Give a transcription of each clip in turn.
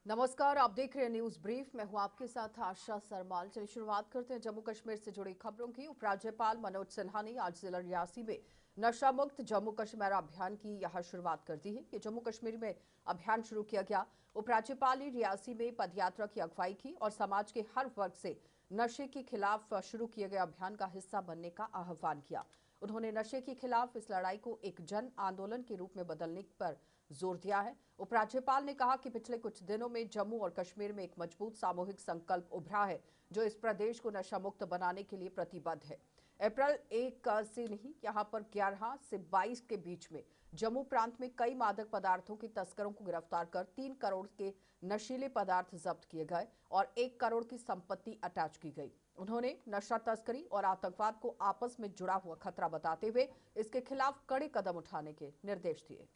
नमस्कार, आप देख रहे हैं न्यूज ब्रीफ। मैं हूं आपके साथ आशा सरमाल। चलिए शुरुआत करते हैं जम्मू कश्मीर से जुड़ी खबरों की। उपराज्यपाल मनोज सिन्हा ने आज जिला रियासी में नशा मुक्त जम्मू कश्मीर अभियान की यहां शुरुआत कर दी है। ये जम्मू कश्मीर में अभियान शुरू किया गया। उपराज्यपाल ने रियासी में पदयात्रा की अगुवाई की और समाज के हर वर्ग से नशे के खिलाफ शुरू किए गए अभियान का हिस्सा बनने का आह्वान किया। उन्होंने नशे के खिलाफ इस लड़ाई को एक जन आंदोलन के रूप में बदलने पर जोर दिया है। उपराज्यपाल ने कहा कि पिछले कुछ दिनों में जम्मू और कश्मीर में एक मजबूत सामूहिक संकल्प उभरा है जो इस प्रदेश को नशा मुक्त बनाने के लिए प्रतिबद्ध है। अप्रैल 1 से नहीं, यहां पर 11 से 22 के बीच में जम्मू प्रांत में कई मादक पदार्थों के तस्करों को गिरफ्तार कर 3 करोड़ के नशीले पदार्थ जब्त किए गए और 1 करोड़ की संपत्ति अटैच की गई। उन्होंने नशा तस्करी और आतंकवाद को आपस में जुड़ा हुआ खतरा बताते हुए इसके खिलाफ कड़े कदम उठाने के निर्देश दिए।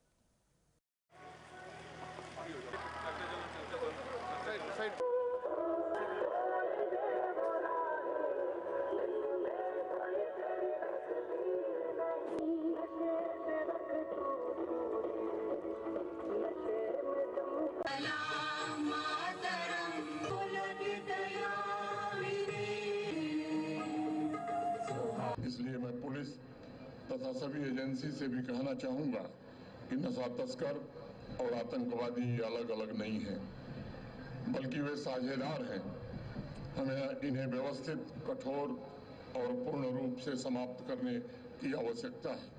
इसलिए मैं पुलिस तथा सभी एजेंसी से भी कहना चाहूंगा कि नशा तस्कर और आतंकवादी अलग अलग नहीं हैं, बल्कि वे साझेदार हैं। हमें इन्हें व्यवस्थित, कठोर और पूर्ण रूप से समाप्त करने की आवश्यकता है।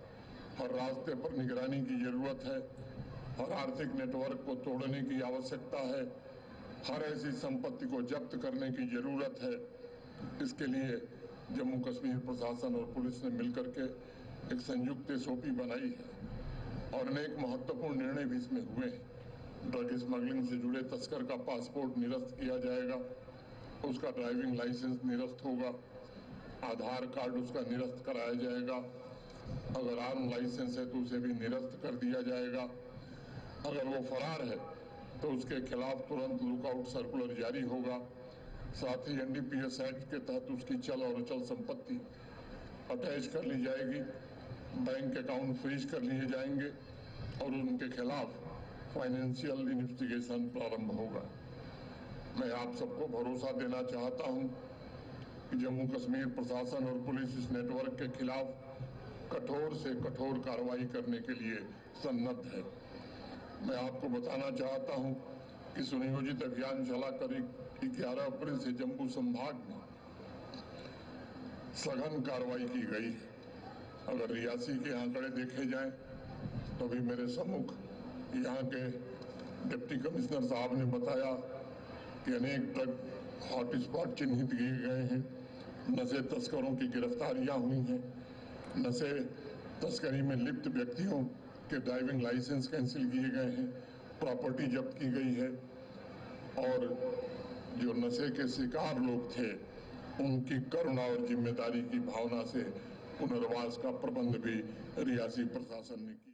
हर रास्ते पर निगरानी की जरूरत है। हर आर्थिक नेटवर्क को तोड़ने की आवश्यकता है। हर ऐसी संपत्ति को जब्त करने की जरूरत है। इसके लिए जम्मू कश्मीर प्रशासन और पुलिस ने मिलकर के एक संयुक्त एसओपी बनाई है और अनेक महत्वपूर्ण निर्णय भी इसमें हुए हैं। ड्रग स्मगलिंग से जुड़े तस्कर का पासपोर्ट निरस्त किया जाएगा, उसका ड्राइविंग लाइसेंस निरस्त होगा, आधार कार्ड उसका निरस्त कराया जाएगा। अगर आर्म लाइसेंस है तो उसे भी निरस्त कर दिया जाएगा। अगर वो फरार है तो उसके खिलाफ तुरंत लुकआउट सर्कुलर जारी होगा। साथ ही एनडीपीएस एक्ट के तहत उसकी चल और अचल संपत्ति अटैच कर ली जाएगी, बैंक अकाउंट फ्रीज कर लिए जाएंगे और उनके खिलाफ फाइनेंशियल इन्वेस्टिगेशन प्रारंभ होगा। मैं आप सबको भरोसा देना चाहता हूं कि जम्मू कश्मीर प्रशासन और पुलिस इस नेटवर्क के खिलाफ कठोर से कठोर कार्रवाई करने के लिए सन्नद्ध है। मैं आपको बताना चाहता हूं कि सुनियोजित अभियान चलाकर 11 अप्रैल से जम्मू संभाग में सघन कार्रवाई की गई है। अगर रियासी के आंकड़े देखे जाएं तो भी मेरे सम्मुख यहाँ के डिप्टी कमिश्नर साहब ने बताया कि अनेक ड्रग हॉटस्पॉट चिन्हित किए गए हैं। नशे तस्करों की गिरफ्तारियां हुई हैं। नशे तस्करी में लिप्त व्यक्तियों के ड्राइविंग लाइसेंस कैंसिल किए गए हैं, प्रॉपर्टी जब्त की गई है और जो नशे के शिकार लोग थे उनकी करुणा और जिम्मेदारी की भावना से पुनर्वास का प्रबंध भी रियासी प्रशासन ने किया।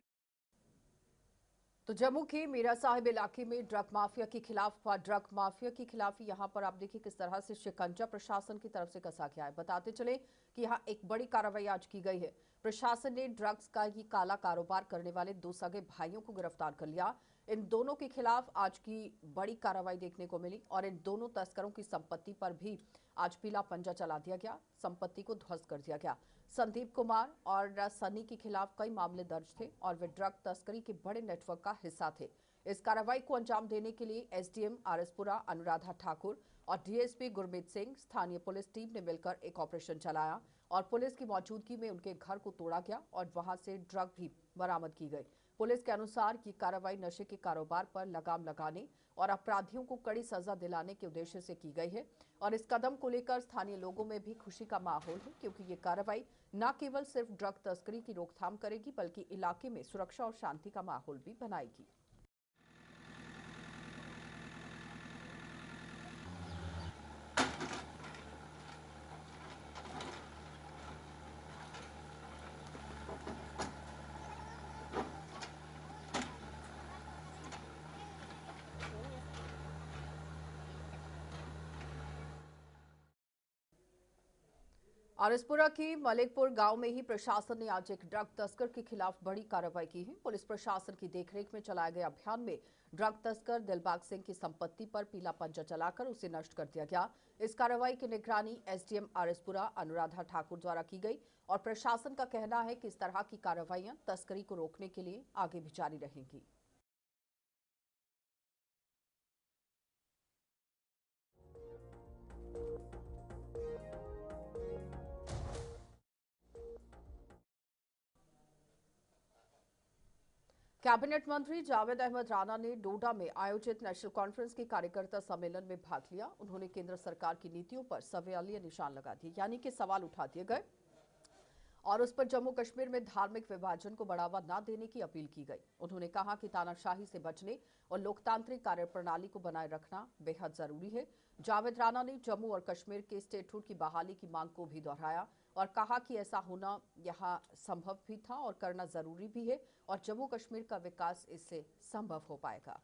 तो जम्मू के मीरा साहिब इलाके में ड्रग माफिया के खिलाफ हुआ। ड्रग माफिया के खिलाफ यहां पर आप देखिए किस तरह से शिकंजा प्रशासन की तरफ से कसा गया है। बताते चले कि यहां एक बड़ी कार्रवाई आज की गई है। प्रशासन ने ड्रग्स का ही काला कारोबार करने वाले 2 सगे भाइयों को गिरफ्तार कर लिया। इन दोनों के खिलाफ आज की बड़ी कार्रवाई देखने को मिली और इन दोनों तस्करों की संपत्ति पर भी आज पीला पंजा चला दिया गया, संपत्ति को ध्वस्त कर दिया गया। संदीप कुमार और सनी के खिलाफ कई मामले दर्ज थे और वे ड्रग तस्करी के बड़े नेटवर्क का हिस्सा थे। इस कार्रवाई को अंजाम देने के लिए एसडीएम आरएसपुरा अनुराधा ठाकुर और डीएसपी गुरमीत सिंह, स्थानीय पुलिस टीम ने मिलकर एक ऑपरेशन चलाया और पुलिस की मौजूदगी में उनके घर को तोड़ा गया और वहां से ड्रग भी बरामद की गई। पुलिस के अनुसार ये कार्रवाई नशे के कारोबार पर लगाम लगाने और अपराधियों को कड़ी सजा दिलाने के उद्देश्य से की गई है और इस कदम को लेकर स्थानीय लोगों में भी खुशी का माहौल है, क्योंकि ये कार्रवाई न केवल सिर्फ ड्रग तस्करी की रोकथाम करेगी बल्कि इलाके में सुरक्षा और शांति का माहौल भी बनाएगी। आरसपुरा की मलिकपुर गांव में ही प्रशासन ने आज एक ड्रग तस्कर के खिलाफ बड़ी कार्रवाई की है। पुलिस प्रशासन की देखरेख में चलाए गए अभियान में ड्रग तस्कर दिलबाग सिंह की संपत्ति पर पीला पंजा चलाकर उसे नष्ट कर दिया गया। इस कार्रवाई की निगरानी एसडीएम आरसपुरा अनुराधा ठाकुर द्वारा की गई और प्रशासन का कहना है कि इस तरह की कार्रवाइयां तस्करी को रोकने के लिए आगे भी जारी रहेंगी। कैबिनेट मंत्री जावेद अहमद राणा ने डोडा में आयोजित नेशनल कॉन्फ्रेंस के कार्यकर्ता सम्मेलन में भाग लिया। उन्होंने केंद्र सरकार की नीतियों पर सवालिया निशान लगा दिए, यानी कि सवाल उठा दिए गए और उस पर जम्मू कश्मीर में धार्मिक विभाजन को बढ़ावा न देने की अपील की गई। उन्होंने कहा कि तानाशाही से बचने और लोकतांत्रिक कार्यप्रणाली को बनाए रखना बेहद जरूरी है। जावेद राणा ने जम्मू और कश्मीर के स्टेटहुड की बहाली की मांग को भी दोहराया और कहा कि ऐसा होना यहाँ संभव भी था और करना जरूरी भी है और जम्मू कश्मीर का विकास इससे संभव हो पाएगा।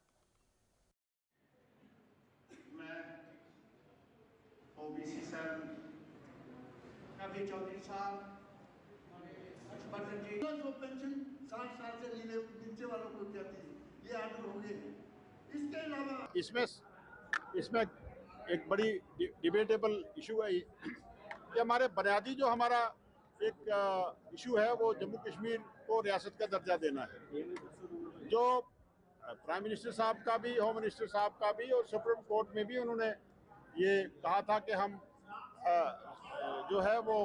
मैं ओबीसी सर कभी चौधरी साहब जो पेंशन 60 साल से नीचे वालों को जाती है, ये आर्डर हो गए हैं। इसके अलावा इसमें एक बड़ी डिबेटेबल इशू है कि हमारे बुनियादी जो हमारा एक इशू है वो जम्मू कश्मीर को रियासत का दर्जा देना है, जो प्राइम मिनिस्टर साहब का भी, होम मिनिस्टर साहब का भी और सुप्रीम कोर्ट में भी उन्होंने ये कहा था कि हम जो है वो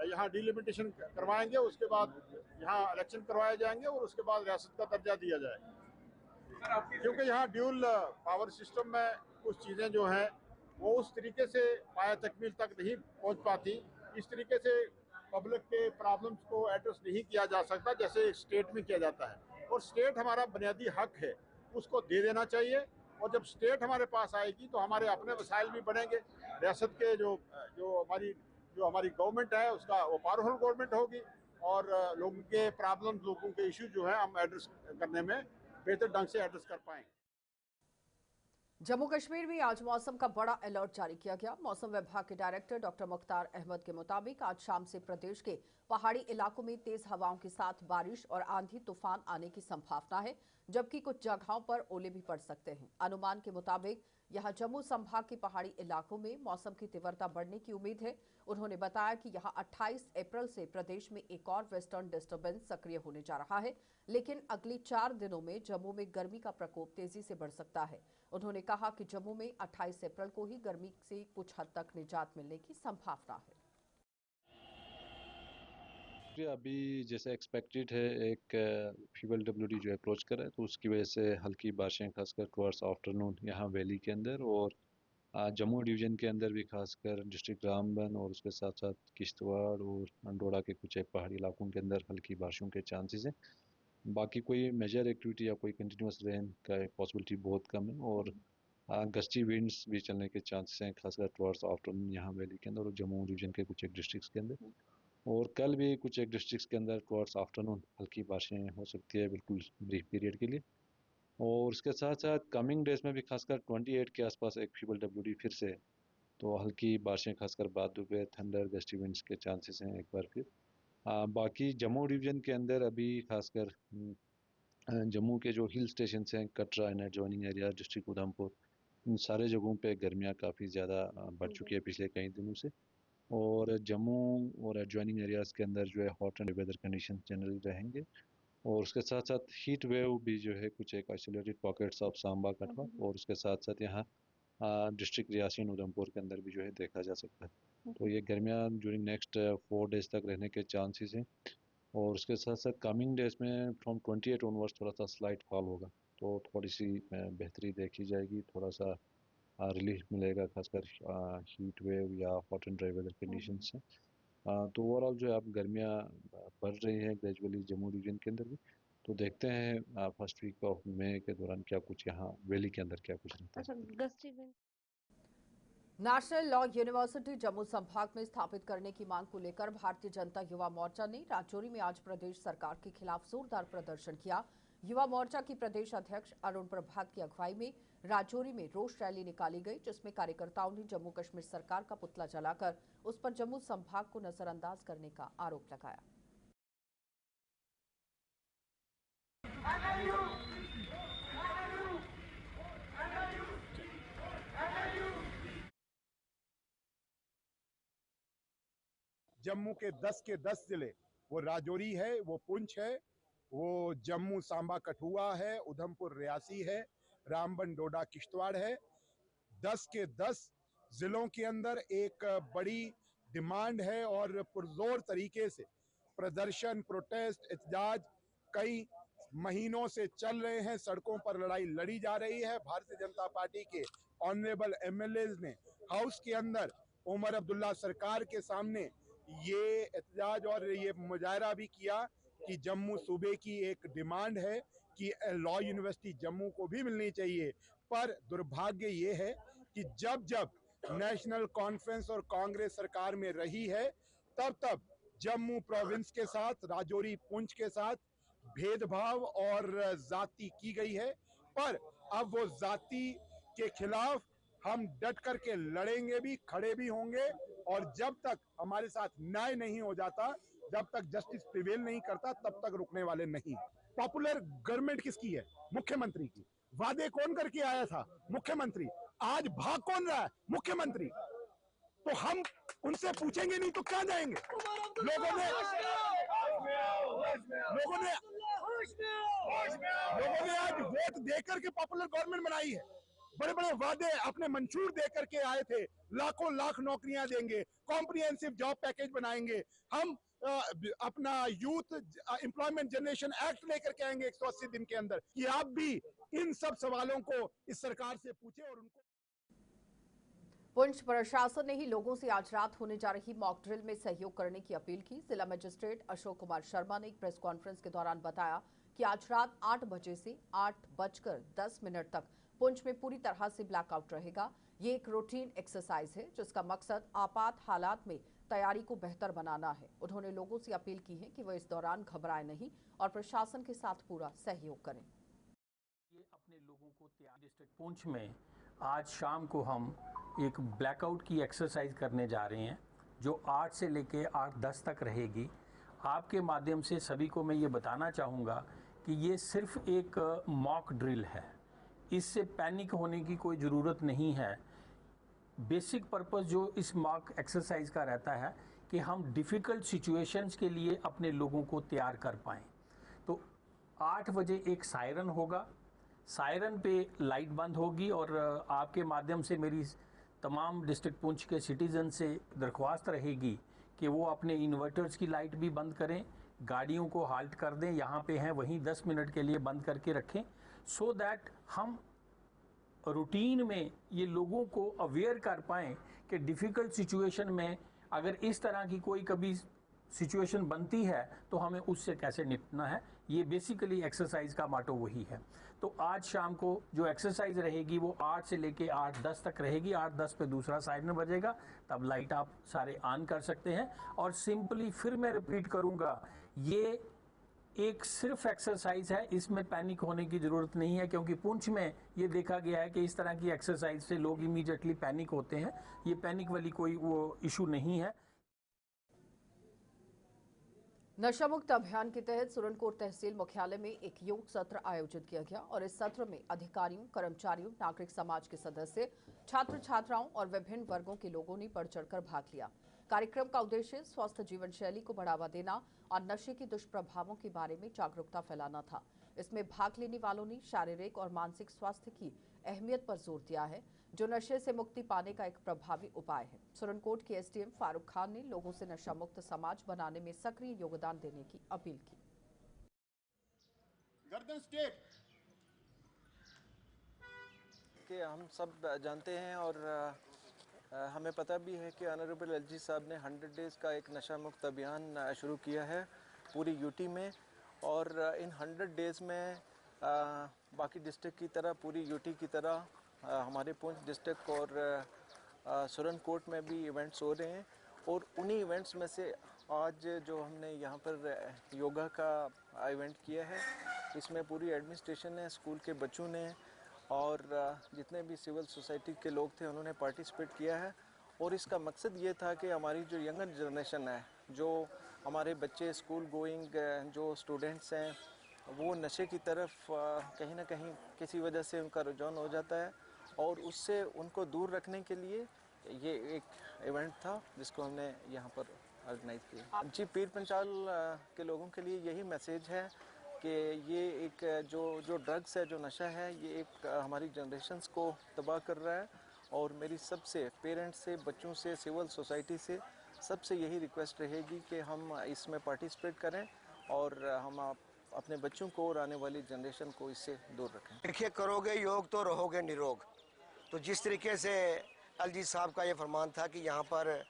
यहाँ डिलिमिटेशन करवाएंगे, उसके बाद यहाँ इलेक्शन करवाए जाएंगे और उसके बाद रियासत का दर्जा दिया जाएगा। क्योंकि यहाँ ड्यूल पावर सिस्टम में कुछ चीज़ें जो हैं वो उस तरीके से पाया तकमील तक नहीं पहुँच पाती, इस तरीके से पब्लिक के प्रॉब्लम्स को एड्रेस नहीं किया जा सकता जैसे स्टेट में किया जाता है। और स्टेट हमारा बुनियादी हक है, उसको दे देना चाहिए। और जब स्टेट हमारे पास आएगी तो हमारे अपने वसाइल भी बढ़ेंगे। रियासत के जो हमारी गवर्नमेंट है उसका वो पावरफुल गवर्नमेंट होगी और लोगों के प्रॉब्लम, लोगों के इश्यू जो है हम एड्रेस करने में बेहतर ढंग से एड्रेस कर पाएंगे। जम्मू कश्मीर में आज मौसम का बड़ा अलर्ट जारी किया गया। मौसम विभाग के डायरेक्टर डॉक्टर मुख्तार अहमद के मुताबिक आज शाम से प्रदेश के पहाड़ी इलाकों में तेज हवाओं के साथ बारिश और आंधी तूफान आने की संभावना है, जबकि कुछ जगहों पर ओले भी पड़ सकते हैं। अनुमान के मुताबिक यहां जम्मू संभाग के पहाड़ी इलाकों में मौसम की तीव्रता बढ़ने की उम्मीद है। उन्होंने बताया कि यहां 28 अप्रैल से प्रदेश में एक और वेस्टर्न डिस्टर्बेंस सक्रिय होने जा रहा है, लेकिन अगले 4 दिनों में जम्मू में गर्मी का प्रकोप तेजी से बढ़ सकता है। उन्होंने कहा कि जम्मू में 28 अप्रैल को ही गर्मी से कुछ हद तक निजात मिलने की संभावना है। अभी जैसे एक्सपेक्टेड है एक फीबल डब्ल्यूडी जो अप्रोच कर रहा है, तो उसकी वजह से हल्की बारिशें खासकर टुवर्ड्स आफ्टरनून यहाँ वैली के अंदर और जम्मू डिवीज़न के अंदर भी खासकर डिस्ट्रिक्ट रामबन और उसके साथ साथ किश्तवाड़ और डोडा के कुछ एक पहाड़ी इलाकों के अंदर हल्की बारिशों के चांसेस हैं। बाकी कोई मेजर एक्टिविटी या कोई कंटिन्यूस रेन का पॉसिबिलिटी बहुत कम है और गस्टी विंड्स भी चलने के चांसेस हैं खासकर टुवर्ड्स आफ्टरनून यहाँ वैली के अंदर और जम्मू डिवीज़न के कुछ एक डिस्ट्रिक्ट्स के अंदर। और कल भी कुछ एक डिस्ट्रिक्ट्स के अंदर टुवर्ड्स आफ्टरनून हल्की बारिशें हो सकती है, बिल्कुल ब्रीफ पीरियड के लिए। और उसके साथ साथ कमिंग डेज में भी खासकर 28 के आसपास एक फीबल डब्ल्यूडी फिर से, तो हल्की बारिशें खासकर बाद दोपहर थंडर गस्टी विंड्स के चांसेस हैं एक बार फिर। बाकी जम्मू डिवीज़न के अंदर अभी खासकर जम्मू के जो हिल स्टेशन हैं Katra and adjoining area, district Udhampur, इन सारे जगहों पे गर्मियाँ काफ़ी ज़्यादा बढ़ चुकी है पिछले कई दिनों से। और जम्मू और एडजॉइनिंग एरियाज़ के अंदर जो है hot and weather condition generally रहेंगे और उसके साथ साथ हीट वेव भी जो है कुछ एक आइसोलेटेड पॉकेट्स ऑफ सांबा कठवा और उसके साथ साथ यहाँ डिस्ट्रिक्ट रियासी उधमपुर के अंदर भी जो है देखा जा सकता है। तो ये गर्मियाँ ड्यूरिंग नेक्स्ट 4 डेज तक रहने के चांसेस हैं और उसके साथ साथ कमिंग डेज में फ्रॉम 28 ऑनवर्ड्स थोड़ा सा स्लाइट फॉल होगा, तो थोड़ी सी बेहतरी देखी जाएगी, थोड़ा सा रिलीफ मिलेगा खासकर हीट वेव या hot and dry weather condition से। तो ओवरऑल जो है अब गर्मियाँ बढ़ रही हैं ग्रेजुअली जम्मू रीजन के अंदर भी, तो देखते हैं फर्स्ट वीक ऑफ मई के दौरान क्या कुछ यहाँ वैली के अंदर क्या कुछ रहता है। नेशनल लॉ यूनिवर्सिटी जम्मू संभाग में स्थापित करने की मांग को लेकर भारतीय जनता युवा मोर्चा ने राजौरी में आज प्रदेश सरकार के खिलाफ जोरदार प्रदर्शन किया। युवा मोर्चा की प्रदेश अध्यक्ष अरुण प्रभात की अगुवाई में राजौरी में रोष रैली निकाली गई, जिसमें कार्यकर्ताओं ने जम्मू कश्मीर सरकार का पुतला जलाकर उस पर जम्मू संभाग को नजरअंदाज करने का आरोप लगाया। जम्मू के 10 जिले, वो राजौरी है, वो पुंछ है, वो जम्मू सांबा कठुआ है, उधमपुर रियासी है, रामबन डोडा किश्तवाड़ है। 10 के 10 जिलों के अंदर एक बड़ी डिमांड है और पुरजोर तरीके से प्रदर्शन, प्रोटेस्ट, एहतजाज कई महीनों से चल रहे हैं। सड़कों पर लड़ाई लड़ी जा रही है। भारतीय जनता पार्टी के ऑनरेबल एमएलएज ने हाउस के अंदर उमर अब्दुल्ला सरकार के सामने ये एहतजाज और ये मुजाहरा भी किया कि जम्मू सूबे की एक डिमांड है कि लॉ यूनिवर्सिटी जम्मू को भी मिलनी चाहिए। पर दुर्भाग्य ये है कि जब जब नेशनल कॉन्फ्रेंस और कांग्रेस सरकार में रही है, तब तब जम्मू प्रोविंस के साथ, राजौरी पुंछ के साथ भेदभाव और जाति की गई है। पर अब वो जाति के खिलाफ हम डट करके लड़ेंगे भी, खड़े भी होंगे और जब तक हमारे साथ न्याय नहीं हो जाता, जब तक जस्टिस प्रिवेल नहीं करता, तब तक रुकने वाले नहीं। पॉपुलर गवर्नमेंट किसकी है? मुख्यमंत्री की। वादे कौन करके आया था? मुख्यमंत्री। आज भाग कौन रहा है? मुख्यमंत्री। तो हम उनसे पूछेंगे नहीं तो क्या जाएंगे? लोगों ने आज वोट देकर के पॉपुलर गवर्नमेंट बनाई है। बड़े बड़े वादे अपने मंशूर देकर के आए थे, लाखों लाख नौकरियां देंगे, कॉम्प्रिहेंसिव जॉब पैकेज बनाएंगे, हम अपना यूथ एम्प्लॉयमेंट जनरेशन एक्ट लेकर के आएंगे 180 दिन के अंदर। कि आप भी इन सब सवालों को इस सरकार से पूछें और उनको। पुंछ प्रशासन ने ही लोगों से आज रात होने जा रही मॉक ड्रिल में सहयोग करने की अपील की। जिला मजिस्ट्रेट अशोक कुमार शर्मा ने एक प्रेस कॉन्फ्रेंस के दौरान बताया कि आज रात 8 बजे से 8:10 तक पुंछ में पूरी तरह से ब्लैकआउट रहेगा। ये एक रूटीन एक्सरसाइज है जिसका मकसद आपात हालात में तैयारी को बेहतर बनाना है। उन्होंने लोगों से अपील की है कि वह इस दौरान घबराएं नहीं और प्रशासन के साथ पूरा सहयोग करें। ये अपने लोगों को डिस्ट्रिक्ट पुंछ में आज शाम को हम एक ब्लैकआउट की एक्सरसाइज करने जा रहे हैं, जो 8 से लेके 8:10 तक रहेगी। आपके माध्यम से सभी को मैं ये बताना चाहूँगा कि ये सिर्फ एक मॉक ड्रिल है, इससे पैनिक होने की कोई ज़रूरत नहीं है। बेसिक पर्पस जो इस मॉक एक्सरसाइज का रहता है कि हम डिफ़िकल्ट सिचुएशंस के लिए अपने लोगों को तैयार कर पाएँ। तो 8 बजे एक सायरन होगा, सायरन पे लाइट बंद होगी और आपके माध्यम से मेरी तमाम डिस्ट्रिक्ट पुंछ के सिटीज़न से दरख्वास्त रहेगी कि वो अपने इन्वर्टर्स की लाइट भी बंद करें, गाड़ियों को हाल्ट कर दें, यहाँ पे हैं वहीं 10 मिनट के लिए बंद करके रखें, सो दैट हम रूटीन में ये लोगों को अवेयर कर पाएँ कि डिफ़िकल्ट सिचुएशन में अगर इस तरह की कोई कभी सिचुएशन बनती है तो हमें उससे कैसे निपटना है। ये बेसिकली एक्सरसाइज का माटो वही है। तो आज शाम को जो एक्सरसाइज रहेगी वो 8 से लेके 8:10 तक रहेगी। 8:10 पे दूसरा सायरन बजेगा, तब लाइट आप सारे ऑन कर सकते हैं। और सिंपली फिर मैं रिपीट करूंगा, ये एक सिर्फ एक्सरसाइज है, इसमें पैनिक होने की ज़रूरत नहीं है, क्योंकि पुंछ में ये देखा गया है कि इस तरह की एक्सरसाइज से लोग इमीडिएटली पैनिक होते हैं। ये पैनिक वाली कोई वो इशू नहीं है। नशा मुक्त अभियान के तहत सुरनकोट तहसील मुख्यालय में एक योग सत्र आयोजित किया गया और इस सत्र में अधिकारियों, कर्मचारियों, नागरिक समाज के सदस्य, छात्र छात्राओं और विभिन्न वर्गों के लोगों ने बढ़ चढ़कर भाग लिया। कार्यक्रम का उद्देश्य स्वस्थ जीवन शैली को बढ़ावा देना और नशे के दुष्प्रभावों के बारे में जागरूकता फैलाना था। इसमें भाग लेने वालों ने शारीरिक और मानसिक स्वास्थ्य की अहमियत पर जोर दिया है, जो नशे से मुक्ति पाने का एक प्रभावी उपाय है। सुरनकोट के एसडीएम फारूक खान ने लोगों से नशा मुक्त समाज बनाने में सक्रिय योगदान देने की अपील की। गर्दन स्टेट कि हम सब जानते हैं और हमें पता भी है कि ऑनरेबल एलजी साहब ने 100 डेज़ का एक नशा मुक्त अभियान शुरू किया है पूरी यूटी में। और इन 100 डेज़ में बाकी डिस्ट्रिक्ट की तरह, पूरी यूटी की तरह हमारे पुंछ डिस्ट्रिक्ट और सुरनकोट में भी इवेंट्स हो रहे हैं। और उन्हीं इवेंट्स में से आज जो हमने यहाँ पर योगा का इवेंट किया है, इसमें पूरी एडमिनिस्ट्रेशन ने, स्कूल के बच्चों ने और जितने भी सिविल सोसाइटी के लोग थे उन्होंने पार्टिसिपेट किया है। और इसका मकसद ये था कि हमारी जो यंगर जनरेशन है, जो हमारे बच्चे स्कूल गोइंग जो स्टूडेंट्स हैं, वो नशे की तरफ कहीं ना कहीं किसी वजह से उनका रुझान हो जाता है, और उससे उनको दूर रखने के लिए ये एक इवेंट था जिसको हमने यहाँ पर ऑर्गेनाइज किया। जी, पीर पंचाल के लोगों के लिए यही मैसेज है कि ये एक जो ड्रग्स है, जो नशा है, ये एक हमारी जनरेशन्स को तबाह कर रहा है। और मेरी सबसे पेरेंट्स से, बच्चों से, सिविल सोसाइटी से सबसे यही रिक्वेस्ट रहेगी कि हम इसमें पार्टिसिपेट करें और हम अपने बच्चों को और आने वाली जनरेशन को इससे दूर रखें। देखिए, करोगे योग तो रहोगे निरोग। तो जिस तरीके से एलजी साहब का ये फरमान था कि यहाँ पर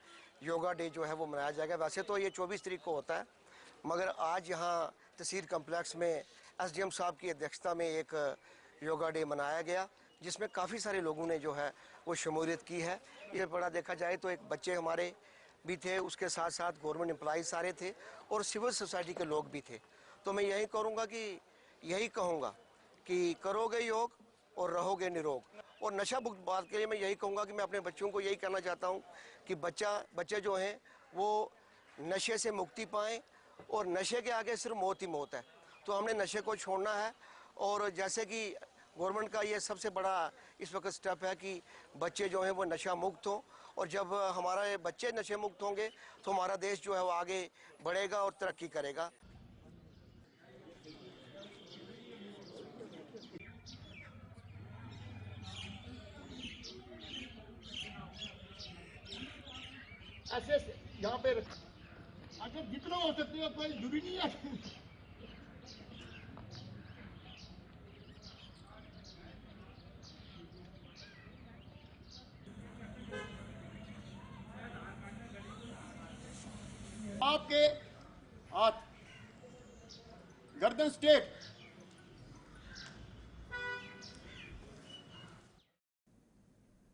योगा डे जो है वो मनाया जाएगा, वैसे तो ये 24 तारीख को होता है, मगर आज यहाँ तहसील कम्प्लेक्स में एसडीएम साहब की अध्यक्षता में एक योगा डे मनाया गया, जिसमें काफ़ी सारे लोगों ने जो है वो शमूलियत की है। ये बड़ा देखा जाए तो एक बच्चे हमारे भी थे, उसके साथ साथ गवर्नमेंट एम्प्लॉइज सारे थे और सिविल सोसाइटी के लोग भी थे। तो मैं यही कहूँगा कि करोगे योग और रहोगे निरोग। और नशा मुक्त बात के लिए मैं यही कहूँगा कि मैं अपने बच्चों को यही कहना चाहता हूँ कि बच्चे जो हैं वो नशे से मुक्ति पाएँ, और नशे के आगे सिर्फ मौत ही मौत है। तो हमने नशे को छोड़ना है, और जैसे कि गवर्नमेंट का ये सबसे बड़ा इस वक्त स्टेप है कि बच्चे जो हैं वो नशा मुक्त हों, और जब हमारे बच्चे नशे मुक्त होंगे तो हमारा देश जो है वो आगे बढ़ेगा और तरक्की करेगा। ऐसे यहाँ पे अच्छा जितना हो सकते हो, कोई जरूरी नहीं है। आपके हाथ गर्दन स्ट्रेट।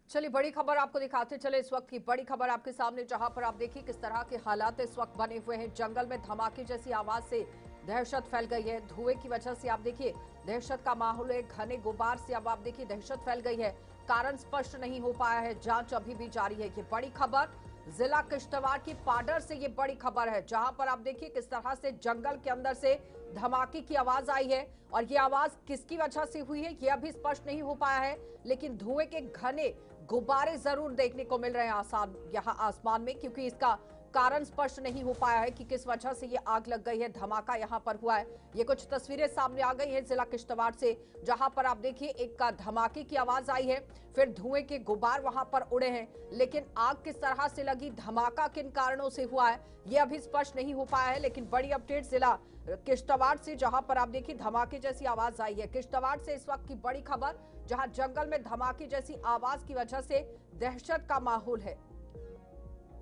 चलिए, बड़ी खबर आपको दिखाते चले। इस वक्त की बड़ी खबर आपके सामने, जहां पर आप देखिए किस तरह के हालात इस वक्त बने हुए हैं। जंगल में धमाके जैसी आवाज से दहशत फैल गई है। धुएं की वजह से आप देखिए दहशत का माहौल है। घने गुबार से अब आप देखिए दहशत फैल गई है। कारण स्पष्ट नहीं हो पाया है, जांच अभी भी जारी है। ये बड़ी खबर जिला किश्तवाड़ की पाडर से ये बड़ी खबर है, जहां पर आप देखिए किस तरह से जंगल के अंदर से धमाके की आवाज आई है। और ये आवाज किसकी वजह से हुई है ये अभी स्पष्ट नहीं हो पाया है, लेकिन धुएं के घने गुब्बारे जरूर देखने को मिल रहे हैं यहाँ आसमान में, क्योंकि इसका कारण स्पष्ट नहीं हो पाया है कि किस वजह से ये आग लग गई है, धमाका यहाँ पर हुआ है। ये कुछ तस्वीरें सामने आ गई हैं जिला किश्तवाड़ से, जहां पर आप देखिए एक धमाके की आवाज आई है, फिर धुएं के गुब्बार वहां पर उड़े हैं, लेकिन आग किस तरह से लगी, धमाका किन कारणों से हुआ है ये अभी स्पष्ट नहीं हो पाया है। लेकिन बड़ी अपडेट जिला किश्तवाड़ से, जहां पर आप देखिए धमाके जैसी आवाज आई है। किश्तवाड़ से इस वक्त की बड़ी खबर, जहां जंगल में धमाके जैसी आवाज की वजह से दहशत का माहौल है।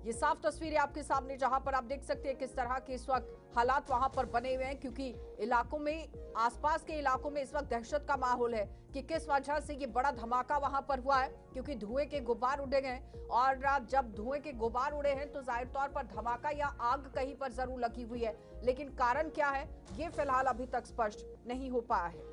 ये साफ तस्वीरें आपके सामने, जहां पर आप देख सकते हैं किस तरह के इस वक्त हालात वहां पर बने हुए हैं, क्योंकि इलाकों में, आसपास के इलाकों में इस वक्त दहशत का माहौल है कि किस वजह से ये बड़ा धमाका वहां पर हुआ है, क्योंकि धुएं के गुब्बार उड़े गए। और जब धुएं के गुब्बार उड़े हैं तो जाहिर तौर पर धमाका या आग कहीं पर जरूर लगी हुई है, लेकिन कारण क्या है ये फिलहाल अभी तक स्पष्ट नहीं हो पाया है।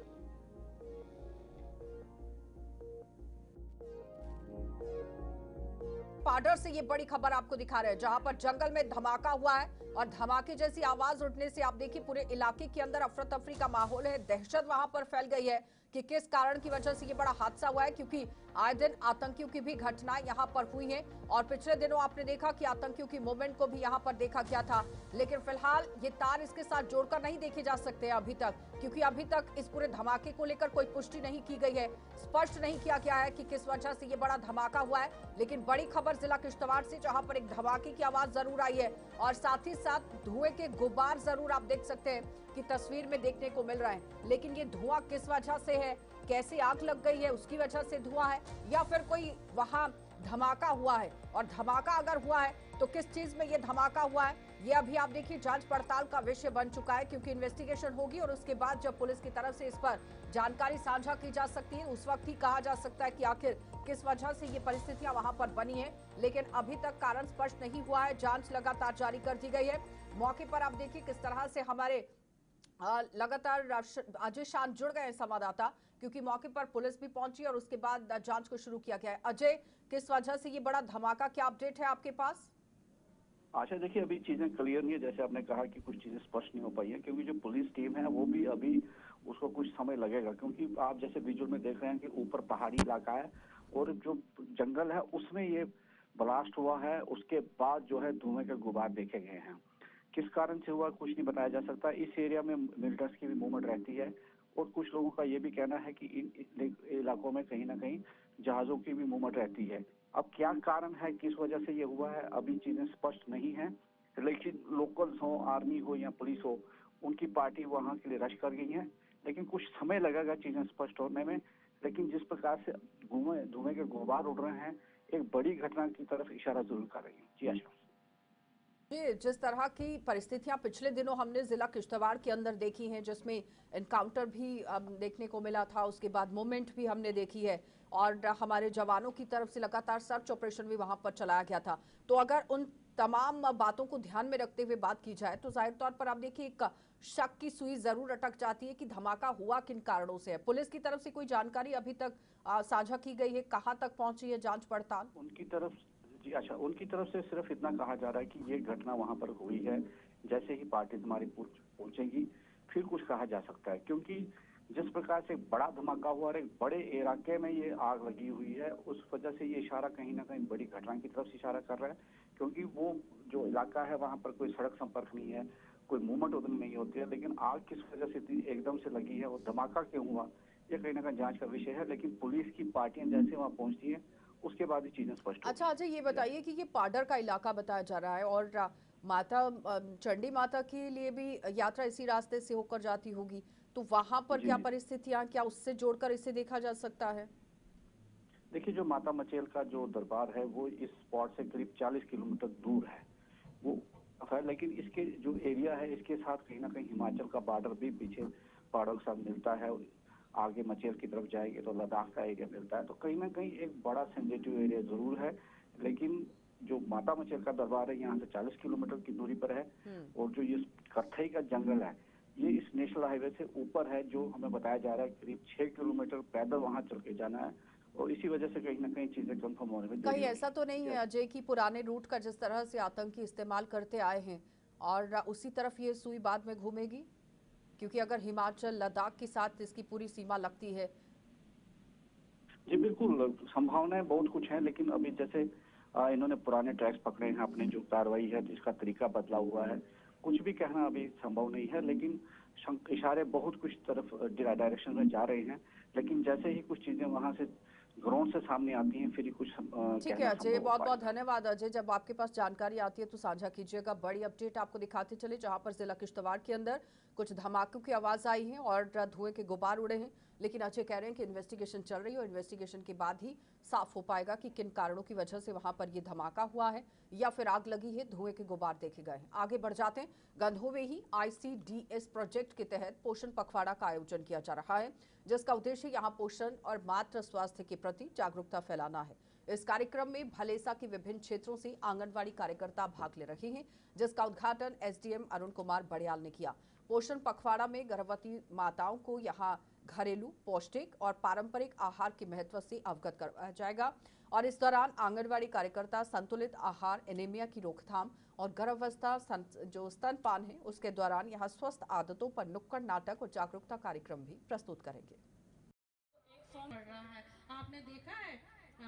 पाडर से ये बड़ी खबर आपको दिखा रहे हैं, जहां पर जंगल में धमाका हुआ है और धमाके जैसी आवाज उठने से आप देखिए पूरे इलाके के अंदर अफरा तफरी का माहौल है। दहशत वहां पर फैल गई है कि किस कारण की वजह से ये बड़ा हादसा हुआ है, क्योंकि आए दिन आतंकियों की भी घटनाएं यहां पर हुई हैं और पिछले दिनों आपने देखा कि आतंकियों की मूवमेंट को भी यहां पर देखा गया था। लेकिन फिलहाल ये तार इसके साथ जोड़कर नहीं देखे जा सकते अभी तक, क्योंकि अभी तक इस पूरे धमाके को लेकर कोई पुष्टि नहीं की गई है, स्पष्ट नहीं किया गया है कि किस वजह से ये बड़ा धमाका हुआ है। लेकिन बड़ी खबर जिला किश्तवाड़ से, जहां पर एक धमाके की आवाज जरूर आई है और साथ ही साथ धुएं के गुब्बार जरूर आप देख सकते हैं कि तस्वीर में देखने को मिल रहा है। लेकिन ये धुआं किस वजह से है, कैसे आग लग गई है उसकी वजह से धुआं है, या फिर कोई वहां धमाका हुआ है, और धमाका अगर हुआ है तो किस चीज में ये धमाका हुआ है ये अभी आप देखिए जांच पड़ताल का विषय बन चुका है, क्योंकि इन्वेस्टिगेशन होगी और उसके बाद जब पुलिस की तरफ से इस पर जानकारी साझा की जा सकती है उस वक्त ही कहा जा सकता है कि आखिर किस वजह से ये परिस्थितियां वहां पर बनी है। लेकिन अभी तक कारण स्पष्ट नहीं हुआ है, जांच लगातार जारी कर दी गई है। मौके पर आप देखिए किस तरह से हमारे लगातार अजय शान जुड़ गए हैं संवाददाता, क्योंकि मौके पर पुलिस भी पहुंची और उसके बाद जांच को शुरू किया गया है। अजय, किस वजह से ये बड़ा धमाका, क्या अपडेट है आपके पास? आशा, देखिए अभी चीजें क्लियर नहीं है। जैसे आपने कहा कि कुछ चीजें स्पष्ट नहीं हो पाई है, क्योंकि जो पुलिस टीम है वो भी अभी उसको कुछ समय लगेगा, क्योंकि आप जैसे विजुअल में देख रहे हैं कि ऊपर पहाड़ी इलाका है और जो जंगल है उसमें ये ब्लास्ट हुआ है। उसके बाद जो है धुएं के गुबार देखे गए हैं। किस कारण से हुआ कुछ नहीं बताया जा सकता। इस एरिया में मिलिटेंट्स की भी मूवमेंट रहती है और कुछ लोगों का ये भी कहना है कि इन इलाकों में कहीं ना कहीं जहाजों की भी मूवमेंट रहती है। अब क्या कारण है, किस वजह से ये हुआ है, अभी चीजें स्पष्ट नहीं है। लेकिन लोकल्स हो, आर्मी हो या पुलिस हो, उनकी पार्टी वहां के लिए रश कर गई है। लेकिन कुछ समय लगेगा चीजें स्पष्ट होने में। लेकिन जिस प्रकार से धुएं के गुबार उड़ रहे हैं, एक बड़ी घटना की तरफ इशारा जरूर कर रही है। जी आशा जी, जिस तरह की परिस्थितियां पिछले दिनों हमने जिला किश्तवाड़ के अंदर देखी हैं, जिसमें एनकाउंटर भी देखने को मिला था, उसके बाद मूवमेंट भी हमने देखी है और हमारे जवानों की तरफ से लगातार सर्च ऑपरेशन भी वहां पर चलाया गया था। तो अगर उन तमाम बातों को ध्यान में रखते हुए बात की जाए तो जाहिर तौर पर आप देखिए एक शक की सुई जरूर अटक जाती है कि धमाका हुआ किन कारणों से है। पुलिस की तरफ से कोई जानकारी अभी तक साझा की गई है? कहाँ तक पहुंची है जांच पड़ताल? उनकी तरफ जी अच्छा, उनकी तरफ से सिर्फ इतना कहा जा रहा है कि ये घटना वहां पर हुई है। जैसे ही पार्टी हमारी पहुंचेगी फिर कुछ कहा जा सकता है, क्योंकि जिस प्रकार से बड़ा धमाका हुआ और एक बड़े इलाके में ये आग लगी हुई है, उस वजह से ये इशारा कहीं ना कहीं बड़ी घटना की तरफ से इशारा कर रहा है। क्योंकि वो जो इलाका है वहां पर कोई सड़क संपर्क नहीं है, कोई मूवमेंट उधर नहीं होती है। लेकिन आग किस वजह से इतनी एकदम से लगी है और धमाका क्यों हुआ, ये कहीं ना कहीं जांच का विषय है। लेकिन पुलिस की पार्टियां जैसे वहां पहुंचती है उसके बाद ही चीजें स्पष्ट। अच्छा अजय, ये बताइए कि ये पाडर का इलाका बताया जा रहा है और माता चंडी माता के लिए भी यात्रा इसी रास्ते से होकर जाती होगी, तो वहां पर क्या परिस्थितियां, क्या उससे जोड़कर इसे देखा जा सकता है? देखिए, जो माता मचेल का जो दरबार है वो इस स्पॉट से करीब 40 किलोमीटर दूर है वो है। लेकिन इसके जो एरिया है इसके साथ कहीं ना कहीं हिमाचल का बॉर्डर भी पीछे पहाड़ों के साथ मिलता है। आगे मचेल की तरफ जाएंगे तो लद्दाख का एरिया मिलता है। तो कहीं ना कहीं एक बड़ा सेंसिटिव एरिया जरूर है। लेकिन जो माता मचेल का दरबार है यहाँ से 40 किलोमीटर की दूरी पर है। और जो ये कर्थई का जंगल है ये इस नेशनल हाईवे से ऊपर है, जो हमें बताया जा रहा है करीब 6 किलोमीटर पैदल वहां चल के जाना है। और इसी वजह से कहीं ना कहीं चीजें कंफर्म होने में कहीं ऐसा तो नहीं है अजय कि पुराने रूट का जिस तरह से आतंकी इस्तेमाल करते आए हैं और उसी तरफ ये सुई बाद में घूमेगी? क्योंकि अगर हिमाचल लद्दाख के साथ इसकी पूरी सीमा लगती है। जी बिल्कुल, संभावनाएं बहुत कुछ हैं। लेकिन अभी जैसे इन्होंने पुराने ट्रैक्स पकड़े हैं, अपने जो कार्रवाई है जिसका तरीका बदला हुआ है, कुछ भी कहना अभी संभव नहीं है। लेकिन इशारे बहुत कुछ तरफ डायरेक्शन में जा रहे हैं। लेकिन जैसे ही कुछ चीजें वहां से ग्राउंड से सामने आती हैं फिर ही कुछ ठीक है अजय, बहुत बहुत धन्यवाद अजय। जब आपके पास जानकारी आती है तो साझा कीजिएगा। बड़ी अपडेट आपको दिखाते चले जहां पर जिला किश्तवाड़ के अंदर कुछ धमाकों की आवाज आई है और धुएं के गुबार उड़े हैं। लेकिन अजय कह रहे हैं कि इन्वेस्टिगेशन चल रही है और इन्वेस्टिगेशन के बाद ही साफ हो पाएगा कि किन कारणों की वजह से वहां पर ये धमाका हुआ है या फिर आग लगी है, धुएं के गुबार देखे गए हैं। आगे बढ़ जाते हैं। गंधोवेही ICDS प्रोजेक्ट के तहत पोषण पखवाड़ा का आयोजन किया जा रहा है, जिसका उद्देश्य यहाँ पोषण और मातृ स्वास्थ्य के प्रति जागरूकता फैलाना है। इस कार्यक्रम में भलेसा के विभिन्न क्षेत्रों से आंगनवाड़ी कार्यकर्ता भाग ले रहे हैं, जिसका उद्घाटन SDM अरुण कुमार बड़ियाल ने किया। पोषण पखवाड़ा में गर्भवती माताओं को यहाँ घरेलू, पौष्टिक और पारंपरिक आहार के महत्व से अवगत करवाया जाएगा और इस दौरान आंगनवाड़ी कार्यकर्ता संतुलित आहार, एनीमिया की रोकथाम और गर्भावस्था जो स्तनपान है उसके दौरान यहाँ स्वस्थ आदतों पर नुक्कड़ नाटक और जागरूकता कार्यक्रम भी प्रस्तुत करेंगे। आपने देखा है,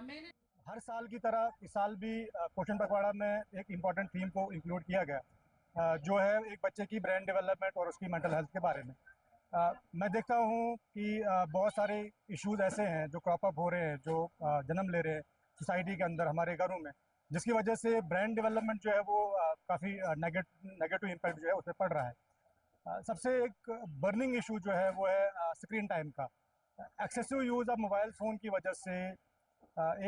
मैंने हर साल की तरह इस साल भी पोषण पखवाड़ा में एक इम्पॉर्टेंट थीम को इंक्लूड किया गया, जो है एक बच्चे की ब्रेन डेवलपमेंट और उसकी मेंटल हेल्थ के बारे में। मैं देखता हूँ कि बहुत सारे इश्यूज ऐसे हैं जो क्रॉप अप हो रहे हैं, जो जन्म ले रहे हैं सोसाइटी के अंदर, हमारे घरों में, जिसकी वजह से ब्रेन डेवलपमेंट जो है वो काफ़ी नेगेटिव इम्पैक्ट जो है उस पर पड़ रहा है। सबसे एक बर्निंग इशू जो है वो है स्क्रीन टाइम का। Excessive use of mobile phone की वजह से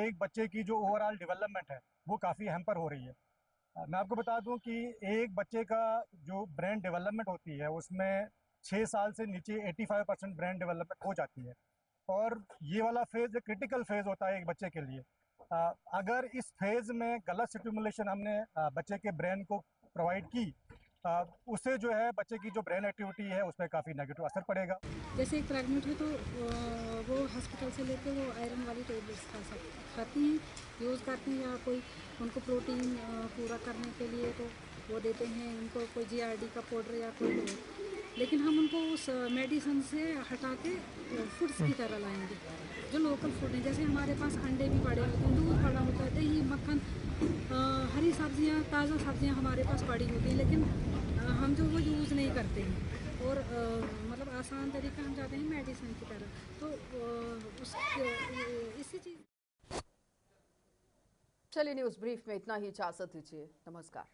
एक बच्चे की जो ओवरऑल डेवलपमेंट है वो काफ़ी हैम्पर हो रही है। मैं आपको बता दूं कि एक बच्चे का जो ब्रेन डेवलपमेंट होती है उसमें 6 साल से नीचे 85% ब्रेन डेवलपमेंट हो जाती है और ये वाला फेज़ एक क्रिटिकल फेज़ होता है एक बच्चे के लिए। अगर इस फेज़ में गलत स्टिमुलेशन हमने बच्चे के ब्रेन को प्रोवाइड की उससे जो है बच्चे की जो ब्रेन एक्टिविटी है उस पर काफ़ी नेगेटिव असर पड़ेगा। जैसे एक प्रेग्नेंट है तो वो हॉस्पिटल से लेके वो आयरन वाली टेबलेट्स खाती हैं, यूज़ करती हैं, या कोई उनको प्रोटीन पूरा करने के लिए तो वो देते हैं उनको कोई GRD का पाउडर या कोई, लेकिन हम उनको उस मेडिसिन से हटा के फूड्स की तरह लाएंगे जो लोकल फूड है। जैसे हमारे पास अंडे भी पड़े होते हैं, दूध पड़ा होता है, दही, मक्खन, हरी सब्जियां, ताज़ा सब्जियां हमारे पास पड़ी होती हैं, लेकिन हम जो वो यूज़ नहीं करते हैं और मतलब आसान तरीका हम चाहते हैं मेडिसिन की तरह, तो इसी चीज़। चलिए न्यूज़ ब्रीफ में इतना ही, इजाज़त दीजिए, नमस्कार।